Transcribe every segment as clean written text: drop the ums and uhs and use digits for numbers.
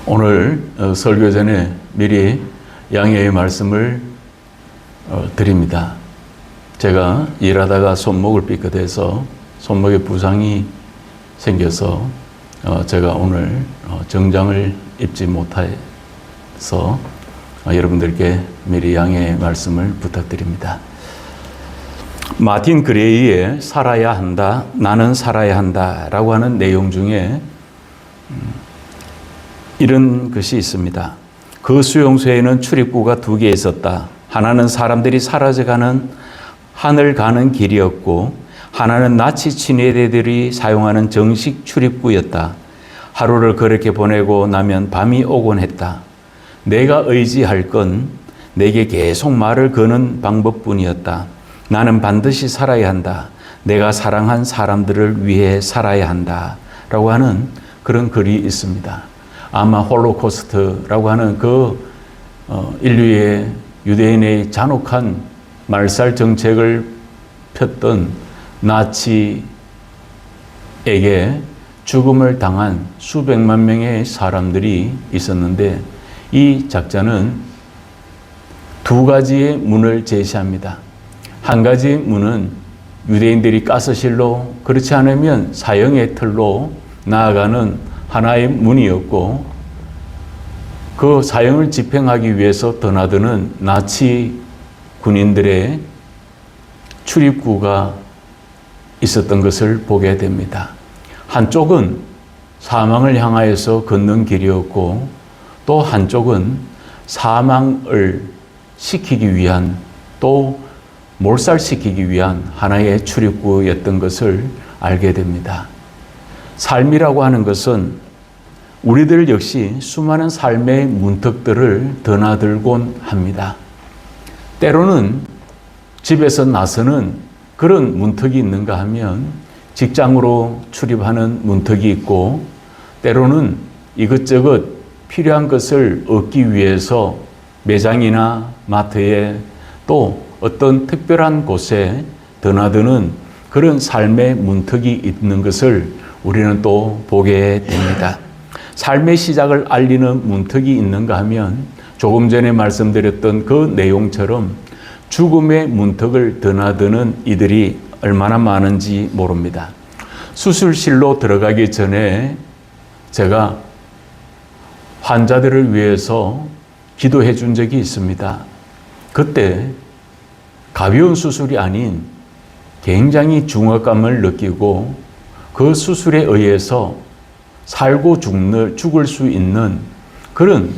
오늘 설교 전에 미리 양해의 말씀을 드립니다. 제가 일하다가 손목을 삐끗해서 손목에 부상이 생겨서 제가 오늘 정장을 입지 못해서 여러분들께 미리 양해의 말씀을 부탁드립니다. 마틴 그레이의 살아야 한다, 나는 살아야 한다 라고 하는 내용 중에 이런 것이 있습니다. 그 수용소에는 출입구가 2개 있었다. 하나는 사람들이 사라져가는 하늘 가는 길이었고 하나는 나치 친위대들이 사용하는 정식 출입구였다. 하루를 그렇게 보내고 나면 밤이 오곤 했다. 내가 의지할 건 내게 계속 말을 거는 방법뿐이었다. 나는 반드시 살아야 한다. 내가 사랑한 사람들을 위해 살아야 한다. 라고 하는 그런 글이 있습니다. 아마 홀로코스트라고 하는 인류의 유대인의 잔혹한 말살 정책을 폈던 나치에게 죽음을 당한 수백만 명의 사람들이 있었는데 이 작자는 2가지의 문을 제시합니다. 한 가지 문은 유대인들이 가스실로, 그렇지 않으면 사형의 틀로 나아가는 하나의 문이었고, 그 사형을 집행하기 위해서 드나드는 나치 군인들의 출입구가 있었던 것을 보게 됩니다. 한쪽은 사망을 향하여서 걷는 길이었고, 또 한쪽은 사망을 시키기 위한, 또 몰살시키기 위한 하나의 출입구였던 것을 알게 됩니다. 삶이라고 하는 것은 우리들 역시 수많은 삶의 문턱들을 드나들곤 합니다. 때로는 집에서 나서는 그런 문턱이 있는가 하면 직장으로 출입하는 문턱이 있고, 때로는 이것저것 필요한 것을 얻기 위해서 매장이나 마트에 또 어떤 특별한 곳에 드나드는 그런 삶의 문턱이 있는 것을 우리는 또 보게 됩니다. 삶의 시작을 알리는 문턱이 있는가 하면 조금 전에 말씀드렸던 그 내용처럼 죽음의 문턱을 드나드는 이들이 얼마나 많은지 모릅니다. 수술실로 들어가기 전에 제가 환자들을 위해서 기도해 준 적이 있습니다. 그때 가벼운 수술이 아닌 굉장히 중압감을 느끼고 그 수술에 의해서 살고 죽을 수 있는 그런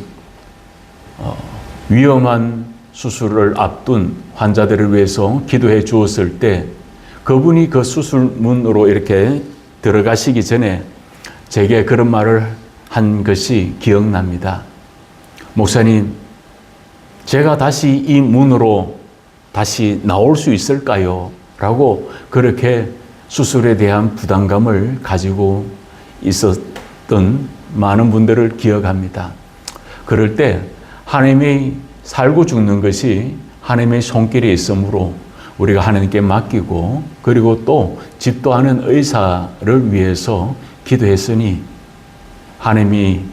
위험한 수술을 앞둔 환자들을 위해서 기도해 주었을 때 그분이 그 수술문으로 이렇게 들어가시기 전에 제게 그런 말을 한 것이 기억납니다. 목사님, 제가 다시 이 문으로 다시 나올 수 있을까요? 라고 그렇게 수술에 대한 부담감을 가지고 있었던 많은 분들을 기억합니다. 그럴 때 하나님의 살고 죽는 것이 하나님의 손길에 있으므로 우리가 하나님께 맡기고, 그리고 또 집도하는 의사를 위해서 기도했으니 하나님이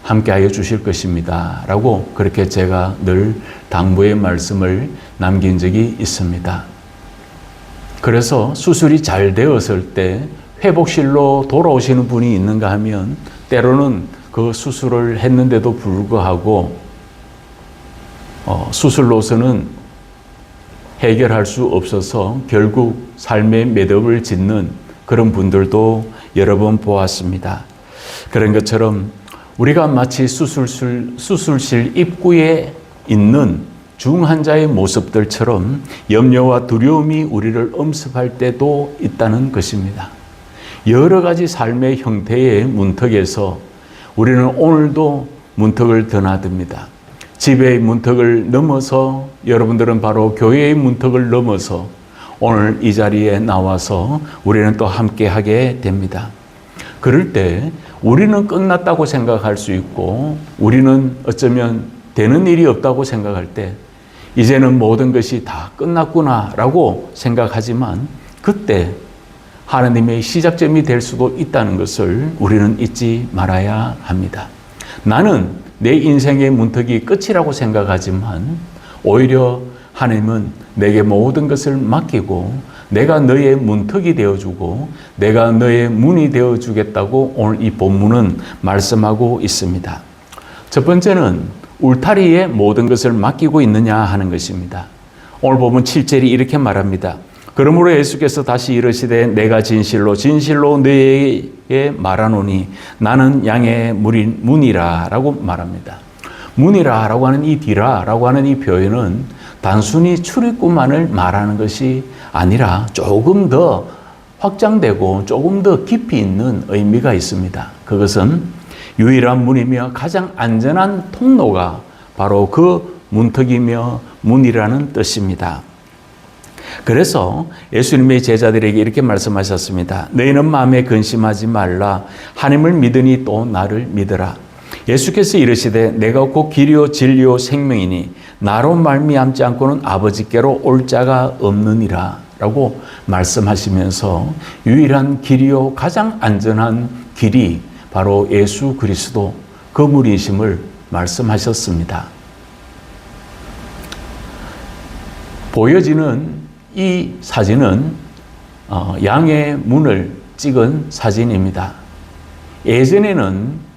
함께하여 주실 것입니다. 라고 그렇게 제가 늘 당부의 말씀을 남긴 적이 있습니다. 그래서 수술이 잘 되었을 때 회복실로 돌아오시는 분이 있는가 하면 때로는 그 수술을 했는데도 불구하고 수술로서는 해결할 수 없어서 결국 삶의 매듭을 짓는 그런 분들도 여러 번 보았습니다. 그런 것처럼 우리가 마치 수술실 입구에 있는 중환자의 모습들처럼 염려와 두려움이 우리를 엄습할 때도 있다는 것입니다. 여러 가지 삶의 형태의 문턱에서 우리는 오늘도 문턱을 드나듭니다. 집의 문턱을 넘어서 여러분들은 바로 교회의 문턱을 넘어서 오늘 이 자리에 나와서 우리는 또 함께 하게 됩니다. 그럴 때 우리는 끝났다고 생각할 수 있고, 우리는 어쩌면 되는 일이 없다고 생각할 때 이제는 모든 것이 다 끝났구나라고 생각하지만, 그때 하나님의 시작점이 될 수도 있다는 것을 우리는 잊지 말아야 합니다. 나는 내 인생의 문턱이 끝이라고 생각하지만 오히려 하나님은 내게 모든 것을 맡기고 내가 너의 문턱이 되어주고 내가 너의 문이 되어주겠다고 오늘 이 본문은 말씀하고 있습니다. 첫 번째는 울타리에 모든 것을 맡기고 있느냐 하는 것입니다. 오늘 보면 7절이 이렇게 말합니다. 그러므로 예수께서 다시 이르시되 내가 진실로 너희에게 말하노니 나는 양의 문이라 라고 말합니다. 문이라 라고 하는 이 디라 라고 하는 이 표현은 단순히 출입구만을 말하는 것이 아니라 조금 더 확장되고 조금 더 깊이 있는 의미가 있습니다. 그것은 유일한 문이며 가장 안전한 통로가 바로 그 문턱이며 문이라는 뜻입니다. 그래서 예수님의 제자들에게 이렇게 말씀하셨습니다. 너희는 마음에 근심하지 말라. 하나님을 믿으니 또 나를 믿으라. 예수께서 이르시되 내가 곧 길이요 진리요 생명이니 나로 말미암지 않고는 아버지께로 올 자가 없느니라 라고 말씀하시면서 유일한 길이요 가장 안전한 길이 바로 예수 그리스도 그분이심을 말씀하셨습니다. 보여지는 이 사진은 양의 문을 찍은 사진입니다. 예전에는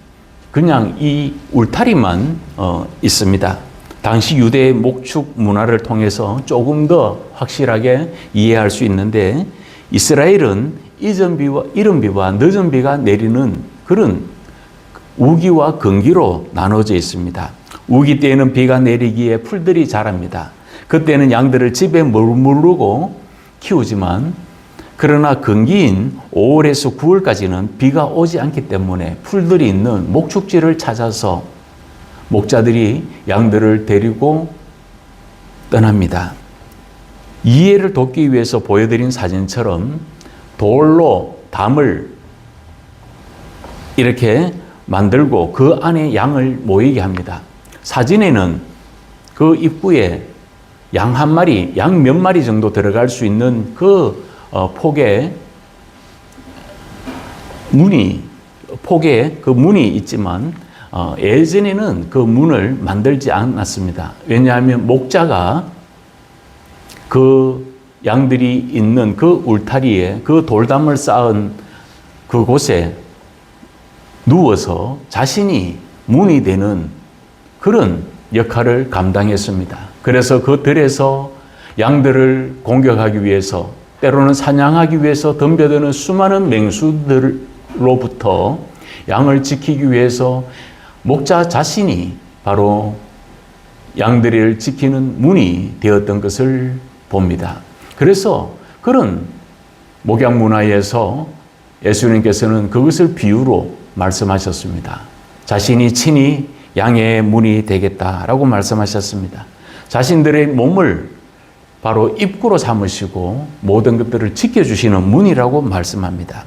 그냥 이 울타리만 있습니다. 당시 유대의 목축 문화를 통해서 조금 더 확실하게 이해할 수 있는데 이스라엘은 이른 비와 늦은 비가 내리는 그런 우기와 건기로 나눠져 있습니다. 우기 때에는 비가 내리기에 풀들이 자랍니다. 그때는 양들을 집에 머무르고 키우지만 그러나 건기인 5월에서 9월까지는 비가 오지 않기 때문에 풀들이 있는 목축지를 찾아서 목자들이 양들을 데리고 떠납니다. 이해를 돕기 위해서 보여드린 사진처럼 돌로 담을 이렇게 만들고 그 안에 양을 모이게 합니다. 사진에는 그 입구에 양 한 마리, 양 몇 마리 정도 들어갈 수 있는 그 폭에 그 문이 있지만 예전에는 그 문을 만들지 않았습니다. 왜냐하면 목자가 그 양들이 있는 그 울타리에 그 돌담을 쌓은 그곳에 누워서 자신이 문이 되는 그런 역할을 감당했습니다. 그래서 그 들에서 양들을 공격하기 위해서 때로는 사냥하기 위해서 덤벼드는 수많은 맹수들로부터 양을 지키기 위해서 목자 자신이 바로 양들을 지키는 문이 되었던 것을 봅니다. 그래서 그런 목양 문화에서 예수님께서는 그것을 비유로 말씀하셨습니다. 자신이 친히 양의 문이 되겠다라고 말씀하셨습니다. 자신들의 몸을 바로 입구로 삼으시고 모든 것들을 지켜주시는 문이라고 말씀합니다.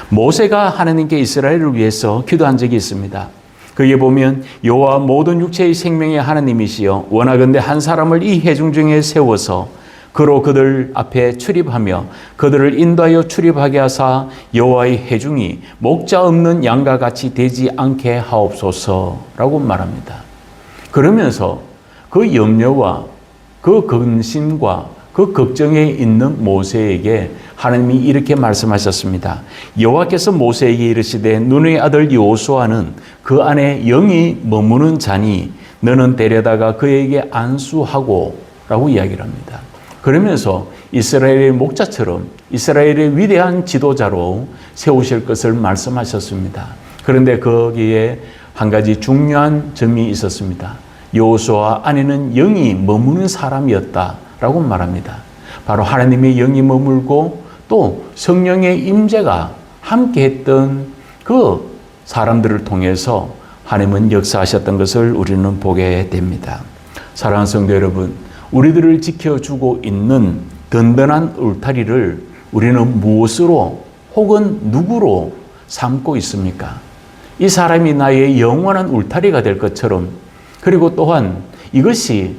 모세가 하나님께 이스라엘을 위해서 기도한 적이 있습니다. 거기에 보면 여호와 모든 육체의 생명의 하나님이시여 원하건대 한 사람을 이 회중 중에 세워서 그로 그들 앞에 출입하며 그들을 인도하여 출입하게 하사 여호와의 회중이 목자 없는 양과 같이 되지 않게 하옵소서라고 말합니다. 그러면서 그 염려와 그 근심과 그 걱정에 있는 모세에게 하나님이 이렇게 말씀하셨습니다. 여호와께서 모세에게 이르시되 눈의 아들 여호수아는 그 안에 영이 머무는 자니 너는 데려다가 그에게 안수하고 라고 이야기를 합니다. 그러면서 이스라엘의 목자처럼 이스라엘의 위대한 지도자로 세우실 것을 말씀하셨습니다. 그런데 거기에 한 가지 중요한 점이 있었습니다. 여호수아 안에는 영이 머무는 사람이었다라고 말합니다. 바로 하나님의 영이 머물고 또 성령의 임재가 함께했던 그 사람들을 통해서 하나님은 역사하셨던 것을 우리는 보게 됩니다. 사랑하는 성도 여러분, 우리들을 지켜주고 있는 든든한 울타리를 우리는 무엇으로 혹은 누구로 삼고 있습니까? 이 사람이 나의 영원한 울타리가 될 것처럼 그리고 또한 이것이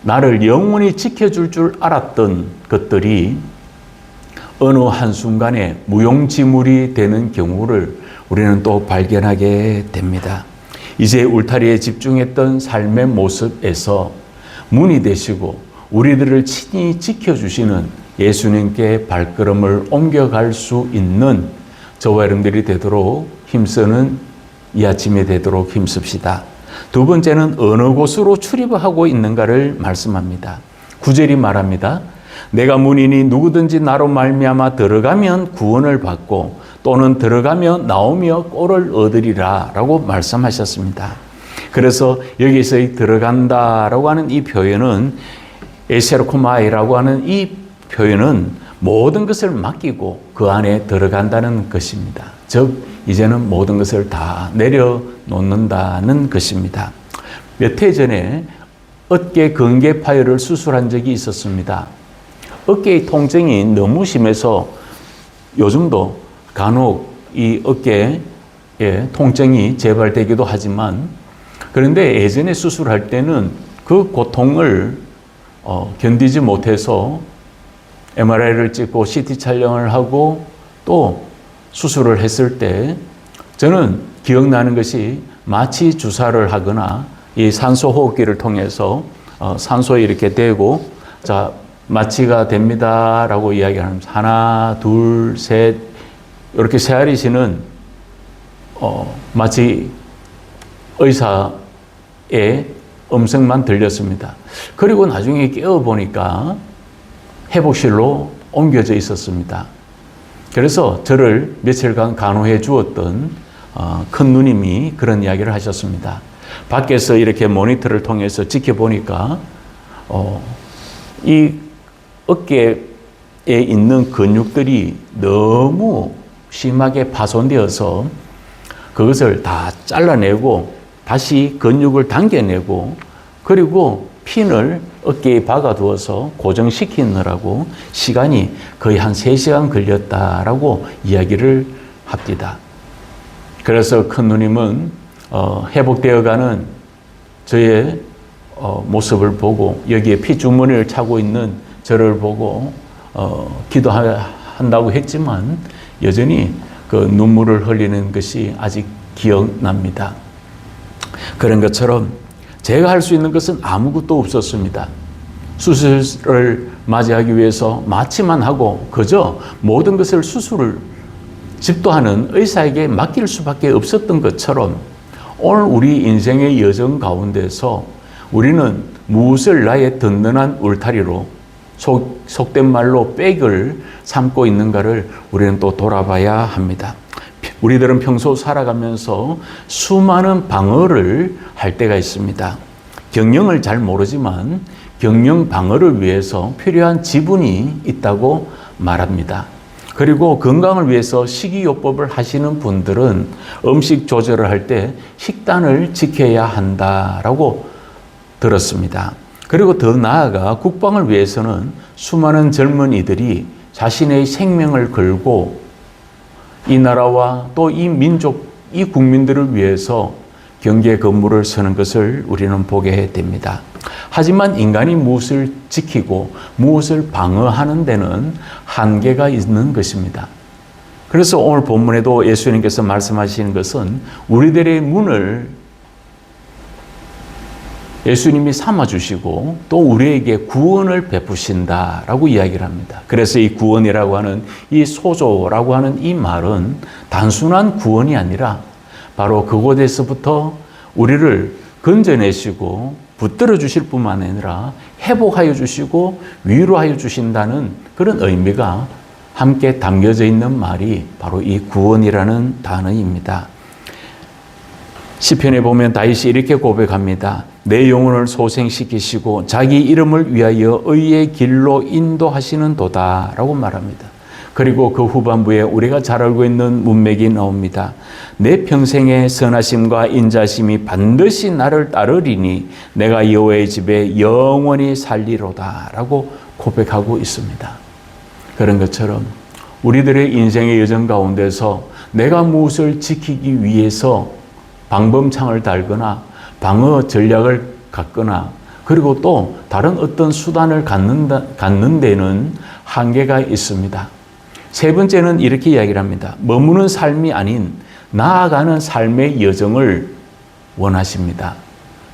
나를 영원히 지켜줄 줄 알았던 것들이 어느 한순간에 무용지물이 되는 경우를 우리는 또 발견하게 됩니다. 이제 울타리에 집중했던 삶의 모습에서 문이 되시고 우리들을 친히 지켜주시는 예수님께 발걸음을 옮겨갈 수 있는 저와 여러분들이 되도록 힘쓰는 이 아침이 되도록 힘씁시다. 두 번째는 어느 곳으로 출입하고 있는가를 말씀합니다. 9절이 말합니다. 내가 문이니 누구든지 나로 말미암아 들어가면 구원을 받고 또는 들어가며 나오며 꼴을 얻으리라 라고 말씀하셨습니다. 그래서 여기서의 들어간다라고 하는 이 표현은 에세르코마이라고 하는 이 표현은 모든 것을 맡기고 그 안에 들어간다는 것입니다. 즉 이제는 모든 것을 다 내려놓는다는 것입니다. 몇 해 전에 어깨 근개 파열을 수술한 적이 있었습니다. 어깨의 통증이 너무 심해서 요즘도 간혹 이 어깨에 통증이 재발되기도 하지만 그런데 예전에 수술할 때는 그 고통을 견디지 못해서 MRI를 찍고 CT 촬영을 하고 또 수술을 했을 때 저는 기억나는 것이 마취 주사를 하거나 이 산소 호흡기를 통해서 산소에 이렇게 대고 자 마취가 됩니다 라고 이야기하면서 하나 둘 셋 이렇게 세아리시는 마치 의사의 음성만 들렸습니다. 그리고 나중에 깨어보니까 회복실로 옮겨져 있었습니다. 그래서 저를 며칠간 간호해 주었던 큰 누님이 그런 이야기를 하셨습니다. 밖에서 이렇게 모니터를 통해서 지켜보니까 이 어깨에 있는 근육들이 너무 심하게 파손되어서 그것을 다 잘라내고 다시 근육을 당겨내고 그리고 핀을 어깨에 박아두어서 고정시키느라고 시간이 거의 한 3시간 걸렸다라고 이야기를 합니다. 그래서 큰 누님은 회복되어가는 저의 모습을 보고 여기에 피주머니를 차고 있는 저를 보고 기도한다고 했지만 여전히 그 눈물을 흘리는 것이 아직 기억납니다. 그런 것처럼 제가 할 수 있는 것은 아무것도 없었습니다. 수술을 맞이하기 위해서 마취만 하고 그저 모든 것을 수술을 집도하는 의사에게 맡길 수밖에 없었던 것처럼 오늘 우리 인생의 여정 가운데서 우리는 무엇을 나의 든든한 울타리로 속된 말로 백을 삼고 있는가를 우리는 또 돌아봐야 합니다. 우리들은 평소 살아가면서 수많은 방어를 할 때가 있습니다. 경영을 잘 모르지만 경영 방어를 위해서 필요한 지분이 있다고 말합니다. 그리고 건강을 위해서 식이요법을 하시는 분들은 음식 조절을 할 때 식단을 지켜야 한다라고 들었습니다. 그리고 더 나아가 국방을 위해서는 수많은 젊은이들이 자신의 생명을 걸고 이 나라와 또 이 민족, 이 국민들을 위해서 경계 건물을 서는 것을 우리는 보게 됩니다. 하지만 인간이 무엇을 지키고 무엇을 방어하는 데는 한계가 있는 것입니다. 그래서 오늘 본문에도 예수님께서 말씀하시는 것은 우리들의 문을 예수님이 삼아주시고 또 우리에게 구원을 베푸신다라고 이야기를 합니다. 그래서 이 구원이라고 하는 이 소조라고 하는 이 말은 단순한 구원이 아니라 바로 그곳에서부터 우리를 건져내시고 붙들어 주실 뿐만 아니라 회복하여 주시고 위로하여 주신다는 그런 의미가 함께 담겨져 있는 말이 바로 이 구원이라는 단어입니다. 시편에 보면 다윗이 이렇게 고백합니다. 내 영혼을 소생시키시고 자기 이름을 위하여 의의 길로 인도하시는 도다라고 말합니다. 그리고 그 후반부에 우리가 잘 알고 있는 문맥이 나옵니다. 내 평생의 선하심과 인자심이 반드시 나를 따르리니 내가 여호와의 집에 영원히 살리로다라고 고백하고 있습니다. 그런 것처럼 우리들의 인생의 여정 가운데서 내가 무엇을 지키기 위해서 방범창을 달거나 방어 전략을 갖거나 그리고 또 다른 어떤 수단을 갖는 데는 한계가 있습니다. 세 번째는 이렇게 이야기를 합니다. 머무는 삶이 아닌 나아가는 삶의 여정을 원하십니다.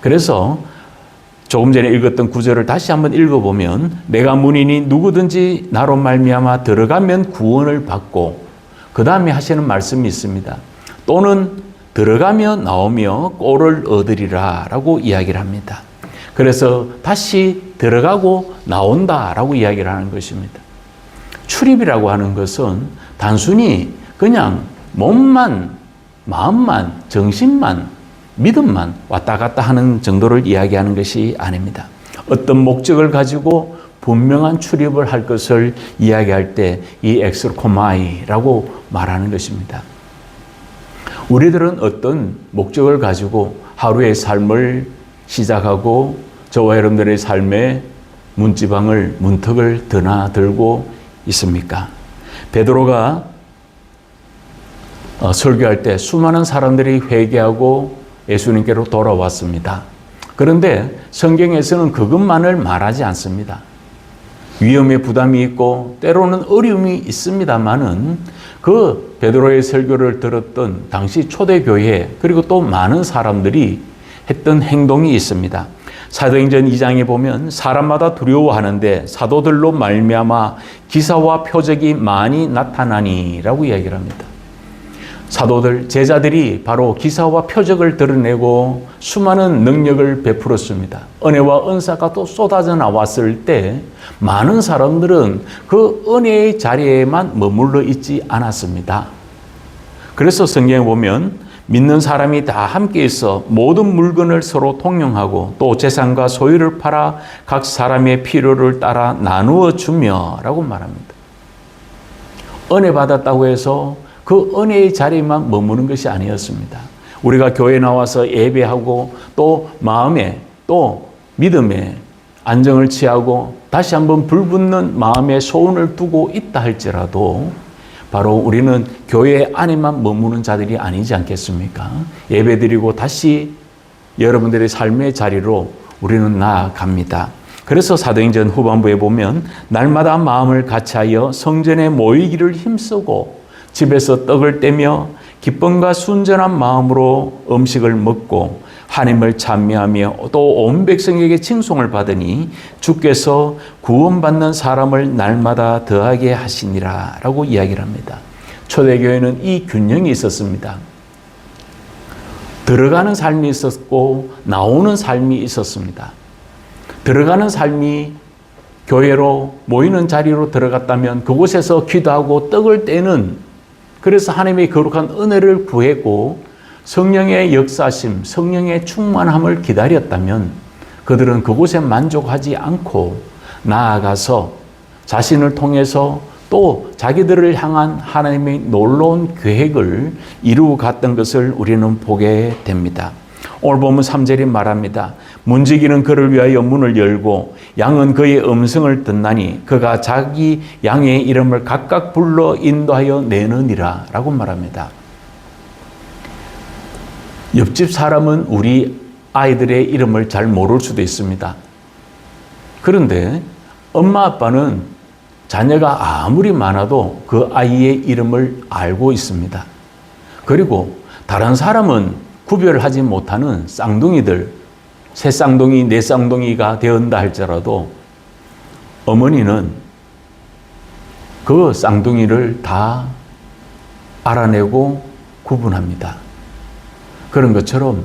그래서 조금 전에 읽었던 구절을 다시 한번 읽어보면 내가 문이니 누구든지 나로 말미암아 들어가면 구원을 받고 그 다음에 하시는 말씀이 있습니다. 또는 들어가며 나오며 꼴을 얻으리라 라고 이야기를 합니다. 그래서 다시 들어가고 나온다라고 이야기를 하는 것입니다. 출입이라고 하는 것은 단순히 그냥 몸만, 마음만, 정신만, 믿음만 왔다 갔다 하는 정도를 이야기하는 것이 아닙니다. 어떤 목적을 가지고 분명한 출입을 할 것을 이야기할 때 이 엑스코마이라고 말하는 것입니다. 우리들은 어떤 목적을 가지고 하루의 삶을 시작하고 저와 여러분들의 삶의 문턱을 드나들고 있습니까? 베드로가 설교할 때 수많은 사람들이 회개하고 예수님께로 돌아왔습니다. 그런데 성경에서는 그것만을 말하지 않습니다. 위험의 부담이 있고 때로는 어려움이 있습니다만은 그 베드로의 설교를 들었던 당시 초대교회 그리고 또 많은 사람들이 했던 행동이 있습니다. 사도행전 2장에 보면 사람마다 두려워하는데 사도들로 말미암아 기사와 표적이 많이 나타나니라고 이야기를 합니다. 사도들, 제자들이 바로 기사와 표적을 드러내고 수많은 능력을 베풀었습니다. 은혜와 은사가 또 쏟아져 나왔을 때 많은 사람들은 그 은혜의 자리에만 머물러 있지 않았습니다. 그래서 성경에 보면 믿는 사람이 다 함께 있어 모든 물건을 서로 통용하고 또 재산과 소유를 팔아 각 사람의 필요를 따라 나누어 주며 라고 말합니다. 은혜 받았다고 해서 그 은혜의 자리에만 머무는 것이 아니었습니다. 우리가 교회에 나와서 예배하고 또 마음에 또 믿음에 안정을 취하고 다시 한번 불붙는 마음에 소원을 두고 있다 할지라도 바로 우리는 교회 안에만 머무는 자들이 아니지 않겠습니까? 예배드리고 다시 여러분들의 삶의 자리로 우리는 나아갑니다. 그래서 사도행전 후반부에 보면 날마다 마음을 같이하여 성전에 모이기를 힘쓰고 집에서 떡을 떼며 기쁨과 순전한 마음으로 음식을 먹고 하나님을 찬미하며 또 온 백성에게 칭송을 받으니 주께서 구원받는 사람을 날마다 더하게 하시니라 라고 이야기를 합니다. 초대교회는 이 균형이 있었습니다. 들어가는 삶이 있었고 나오는 삶이 있었습니다. 들어가는 삶이 교회로 모이는 자리로 들어갔다면 그곳에서 기도하고 떡을 떼는 그래서 하나님의 거룩한 은혜를 구했고 성령의 역사심, 성령의 충만함을 기다렸다면 그들은 그곳에 만족하지 않고 나아가서 자신을 통해서 또 자기들을 향한 하나님의 놀라운 계획을 이루어 갔던 것을 우리는 보게 됩니다. 오늘 보면 3절이 말합니다. 문지기는 그를 위하여 문을 열고 양은 그의 음성을 듣나니 그가 자기 양의 이름을 각각 불러 인도하여 내느니라 라고 말합니다. 옆집 사람은 우리 아이들의 이름을 잘 모를 수도 있습니다. 그런데 엄마 아빠는 자녀가 아무리 많아도 그 아이의 이름을 알고 있습니다. 그리고 다른 사람은 구별하지 못하는 쌍둥이들, 세 쌍둥이, 네 쌍둥이가 되었다 할지라도 어머니는 그 쌍둥이를 다 알아내고 구분합니다. 그런 것처럼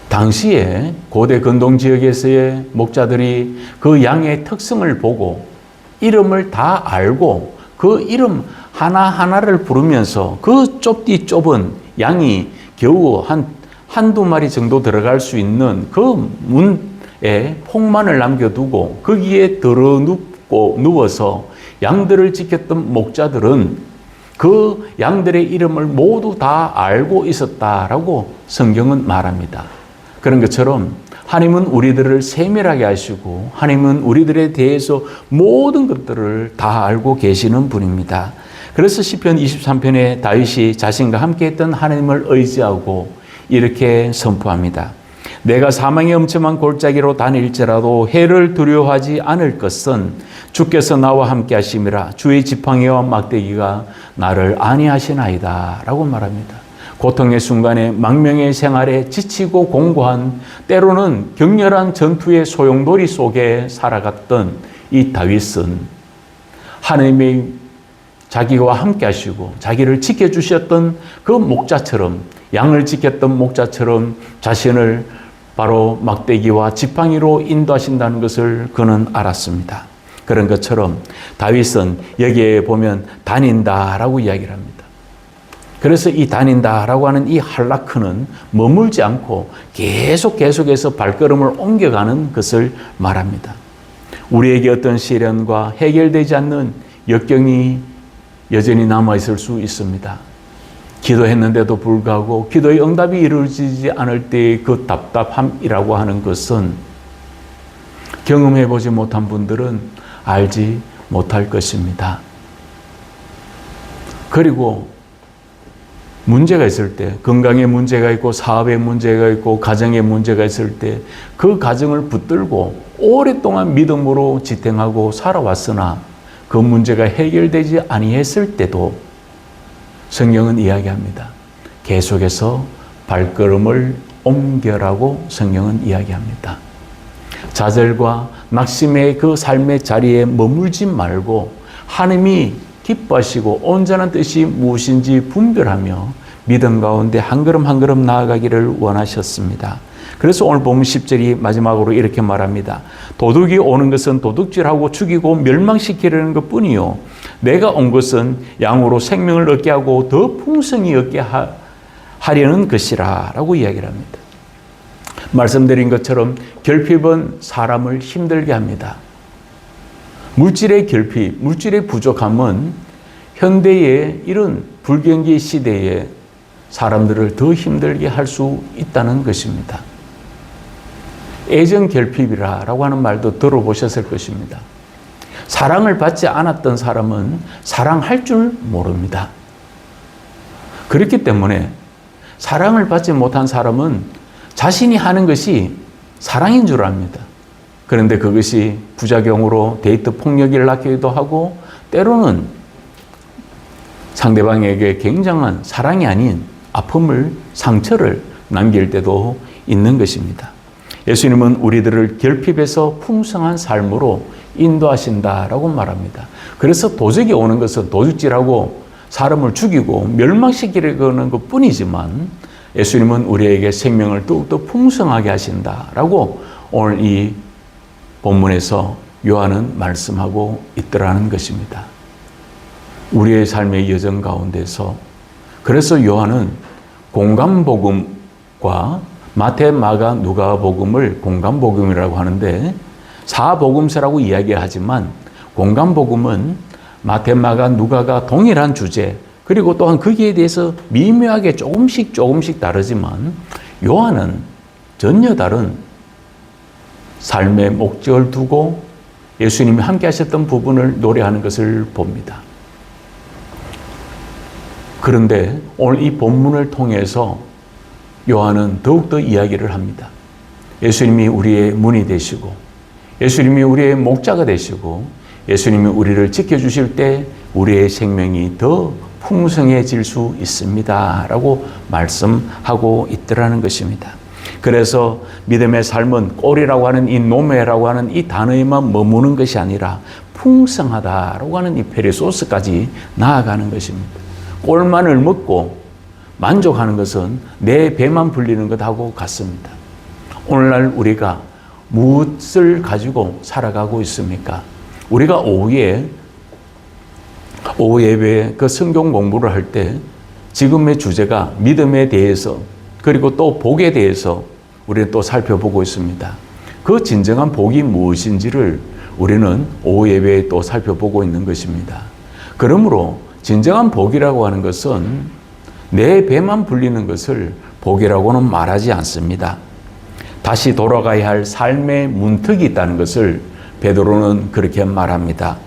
당시에 고대 근동 지역에서의 목자들이 그 양의 특성을 보고 이름을 다 알고 그 이름 하나하나를 부르면서 그 좁은 양이 겨우 한두 마리 정도 들어갈 수 있는 그 문에 폭만을 남겨두고 거기에 누워서 양들을 지켰던 목자들은 그 양들의 이름을 모두 다 알고 있었다라고 성경은 말합니다. 그런 것처럼 하나님은 우리들을 세밀하게 하시고 하나님은 우리들에 대해서 모든 것들을 다 알고 계시는 분입니다. 그래서 시편 23편에 다윗이 자신과 함께 했던 하나님을 의지하고 이렇게 선포합니다. 내가 사망의 엄청난 골짜기로 다닐지라도 해를 두려워하지 않을 것은 주께서 나와 함께 하심이라 주의 지팡이와 막대기가 나를 안위하시나이다 라고 말합니다. 고통의 순간에 망명의 생활에 지치고 공고한, 때로는 격렬한 전투의 소용돌이 속에 살아갔던 이 다윗은 하나님의 자기와 함께 하시고 자기를 지켜주셨던 그 목자처럼, 양을 지켰던 목자처럼 자신을 바로 막대기와 지팡이로 인도하신다는 것을 그는 알았습니다. 그런 것처럼 다윗은 여기에 보면 다닌다라고 이야기를 합니다. 그래서 이 다닌다라고 하는 이 할라크는 머물지 않고 계속해서 발걸음을 옮겨가는 것을 말합니다. 우리에게 어떤 시련과 해결되지 않는 역경이 여전히 남아있을 수 있습니다. 기도했는데도 불구하고 기도의 응답이 이루어지지 않을 때의 그 답답함이라고 하는 것은 경험해보지 못한 분들은 알지 못할 것입니다. 그리고 문제가 있을 때, 건강에 문제가 있고 사업에 문제가 있고 가정에 문제가 있을 때 그 가정을 붙들고 오랫동안 믿음으로 지탱하고 살아왔으나 그 문제가 해결되지 아니했을 때도 성경은 이야기합니다. 계속해서 발걸음을 옮겨라고 성경은 이야기합니다. 좌절과 낙심의 그 삶의 자리에 머물지 말고 하나님이 기뻐하시고 온전한 뜻이 무엇인지 분별하며 믿음 가운데 한 걸음 한 걸음 나아가기를 원하셨습니다. 그래서 오늘 본문 10절이 마지막으로 이렇게 말합니다. 도둑이 오는 것은 도둑질하고 죽이고 멸망시키려는 것뿐이요 내가 온 것은 양으로 생명을 얻게 하고 더 풍성히 얻게 하려는 것이라 라고 이야기를 합니다. 말씀드린 것처럼 결핍은 사람을 힘들게 합니다. 물질의 결핍, 물질의 부족함은 현대의 이런 불경기 시대에 사람들을 더 힘들게 할 수 있다는 것입니다. 애정 결핍이라고 하는 말도 들어보셨을 것입니다. 사랑을 받지 않았던 사람은 사랑할 줄 모릅니다. 그렇기 때문에 사랑을 받지 못한 사람은 자신이 하는 것이 사랑인 줄 압니다. 그런데 그것이 부작용으로 데이트 폭력을 낳기도 하고 때로는 상대방에게 굉장한 사랑이 아닌 아픔을, 상처를 남길 때도 있는 것입니다. 예수님은 우리들을 결핍에서 풍성한 삶으로 인도하신다라고 말합니다. 그래서 도적이 오는 것은 도둑질하고 사람을 죽이고 멸망시키려는 것뿐이지만 예수님은 우리에게 생명을 더욱더 풍성하게 하신다라고 오늘 이 본문에서 요한은 말씀하고 있더라는 것입니다. 우리의 삶의 여정 가운데서 그래서 요한은 공감복음과 마태, 마가, 누가복음을 공감복음이라고 하는데 사복음서라고 이야기하지만 공감복음은 마태, 마가, 누가가 동일한 주제 그리고 또한 거기에 대해서 미묘하게 조금씩 다르지만 요한은 전혀 다른 삶의 목적을 두고 예수님이 함께 하셨던 부분을 노래하는 것을 봅니다. 그런데 오늘 이 본문을 통해서 요한은 더욱더 이야기를 합니다. 예수님이 우리의 문이 되시고 예수님이 우리의 목자가 되시고 예수님이 우리를 지켜주실 때 우리의 생명이 더 풍성해질 수 있습니다 라고 말씀하고 있더라는 것입니다. 그래서 믿음의 삶은 꼴이라고 하는 이 노매라고 하는 이 단어에만 머무는 것이 아니라 풍성하다라고 하는 이 페리소스까지 나아가는 것입니다. 꼴만을 먹고 만족하는 것은 내 배만 불리는 것하고 같습니다. 오늘날 우리가 무엇을 가지고 살아가고 있습니까? 우리가 오후 예배에 그 성경 공부를 할 때 지금의 주제가 믿음에 대해서 그리고 또 복에 대해서 우리는 또 살펴보고 있습니다. 그 진정한 복이 무엇인지를 우리는 오후 예배에 또 살펴보고 있는 것입니다. 그러므로 진정한 복이라고 하는 것은 내 배만 불리는 것을 복이라고는 말하지 않습니다. 다시 돌아가야 할 삶의 문턱이 있다는 것을 베드로는 그렇게 말합니다.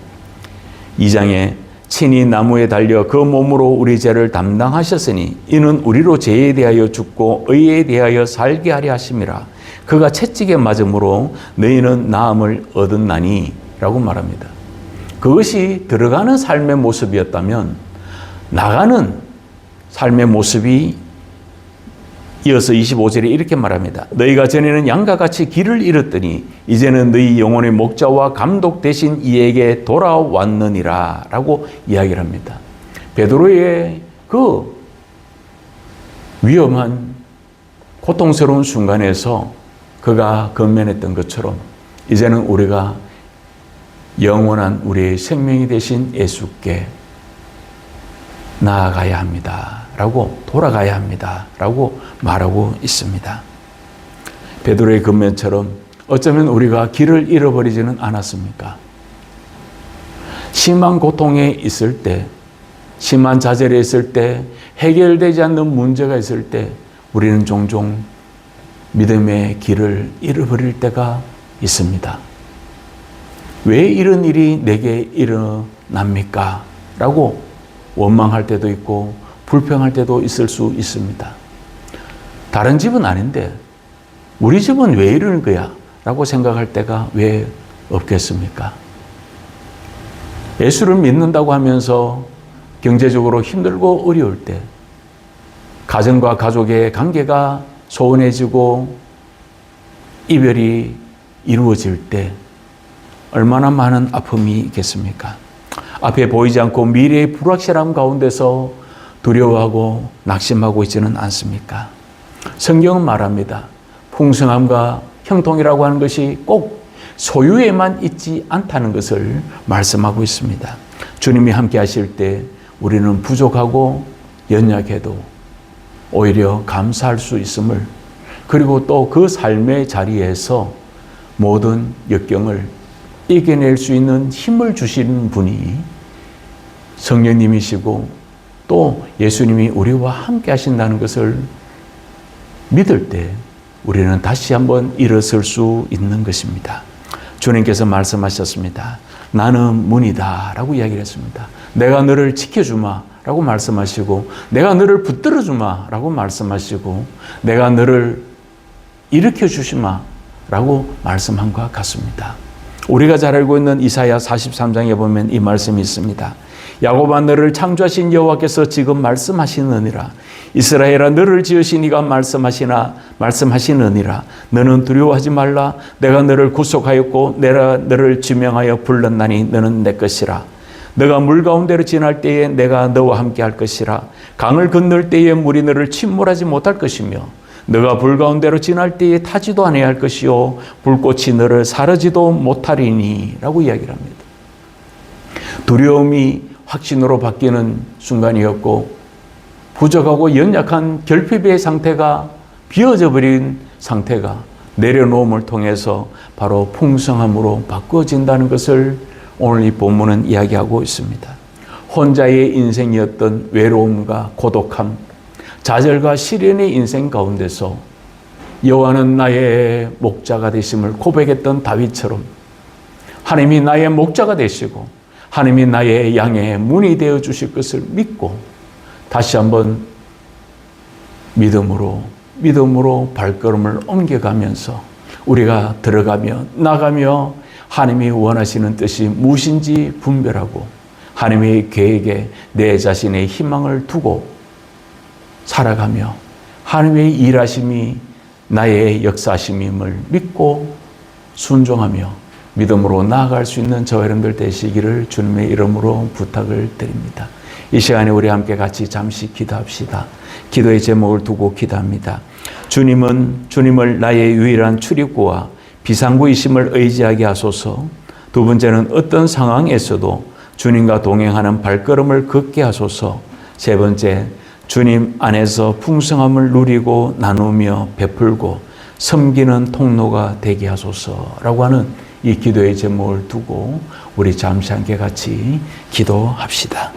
2장에 친히 나무에 달려 그 몸으로 우리 죄를 담당하셨으니 이는 우리로 죄에 대하여 죽고 의에 대하여 살게 하려 하심이라. 그가 채찍에 맞음으로 너희는 나음을 얻었나니 라고 말합니다. 그것이 들어가는 삶의 모습이었다면 나가는 삶의 모습이 이어서 25절에 이렇게 말합니다. 너희가 전에는 양과 같이 길을 잃었더니 이제는 너희 영혼의 목자와 감독 되신 이에게 돌아왔느니라 라고 이야기를 합니다. 베드로의 그 위험한 고통스러운 순간에서 그가 건면했던 것처럼 이제는 우리가 영원한 우리의 생명이 되신 예수께 나아가야 합니다 라고, 돌아가야 합니다 라고 말하고 있습니다. 베드로의 건면처럼 어쩌면 우리가 길을 잃어버리지는 않았습니까? 심한 고통에 있을 때, 심한 좌절에 있을 때, 해결되지 않는 문제가 있을 때 우리는 종종 믿음의 길을 잃어버릴 때가 있습니다. 왜 이런 일이 내게 일어납니까? 라고 원망할 때도 있고 불평할 때도 있을 수 있습니다. 다른 집은 아닌데 우리 집은 왜 이러는 거야? 라고 생각할 때가 왜 없겠습니까? 예수를 믿는다고 하면서 경제적으로 힘들고 어려울 때, 가정과 가족의 관계가 소원해지고 이별이 이루어질 때 얼마나 많은 아픔이 있겠습니까? 앞에 보이지 않고 미래의 불확실함 가운데서 두려워하고 낙심하고 있지는 않습니까? 성경은 말합니다. 풍성함과 형통이라고 하는 것이 꼭 소유에만 있지 않다는 것을 말씀하고 있습니다. 주님이 함께 하실 때 우리는 부족하고 연약해도 오히려 감사할 수 있음을, 그리고 또 그 삶의 자리에서 모든 역경을 이겨낼 수 있는 힘을 주시는 분이 성령님이시고 또 예수님이 우리와 함께 하신다는 것을 믿을 때 우리는 다시 한번 일어설 수 있는 것입니다. 주님께서 말씀하셨습니다. 나는 문이다 라고 이야기를 했습니다. 내가 너를 지켜주마 라고 말씀하시고, 내가 너를 붙들어주마 라고 말씀하시고, 내가 너를 일으켜 주시마 라고 말씀한 것 같습니다. 우리가 잘 알고 있는 이사야 43장에 보면 이 말씀이 있습니다. 야곱아 너를 창조하신 여호와께서 지금 말씀하시느니라. 이스라엘아 너를 지으신 이가 말씀하시느니라. 너는 두려워하지 말라. 내가 너를 구속하였고 내가 너를 지명하여 불렀나니 너는 내 것이라. 너가 물 가운데로 지날 때에 내가 너와 함께 할 것이라. 강을 건널 때에 물이 너를 침몰하지 못할 것이며 너가 불 가운데로 지날 때에 타지도 아니할 것이요 불꽃이 너를 사르지도 못하리니 라고 이야기를 합니다. 두려움이 확신으로 바뀌는 순간이었고 부족하고 연약한 결핍의 상태가 비어져 버린 상태가 내려놓음을 통해서 바로 풍성함으로 바꿔진다는 것을 오늘 이 본문은 이야기하고 있습니다. 혼자의 인생이었던 외로움과 고독함, 좌절과 시련의 인생 가운데서 여호와는 나의 목자가 되심을 고백했던 다윗처럼 하나님이 나의 목자가 되시고 하나님이 나의 양의 문이 되어 주실 것을 믿고 다시 한번 믿음으로 발걸음을 옮겨가면서 우리가 들어가며 나가며 하나님이 원하시는 뜻이 무엇인지 분별하고 하나님의 계획에 내 자신의 희망을 두고 살아가며 하나님의 일하심이 나의 역사심임을 믿고 순종하며 믿음으로 나아갈 수 있는 저와 여러분들 되시기를 주님의 이름으로 부탁을 드립니다. 이 시간에 우리 함께 같이 잠시 기도합시다. 기도의 제목을 두고 기도합니다. 주님을 나의 유일한 출입구와 비상구이심을 의지하게 하소서. 두 번째는 어떤 상황에서도 주님과 동행하는 발걸음을 걷게 하소서. 세 번째, 주님 안에서 풍성함을 누리고 나누며 베풀고 섬기는 통로가 되게 하소서라고 하는 이 기도의 제목을 두고 우리 잠시 함께 같이 기도합시다.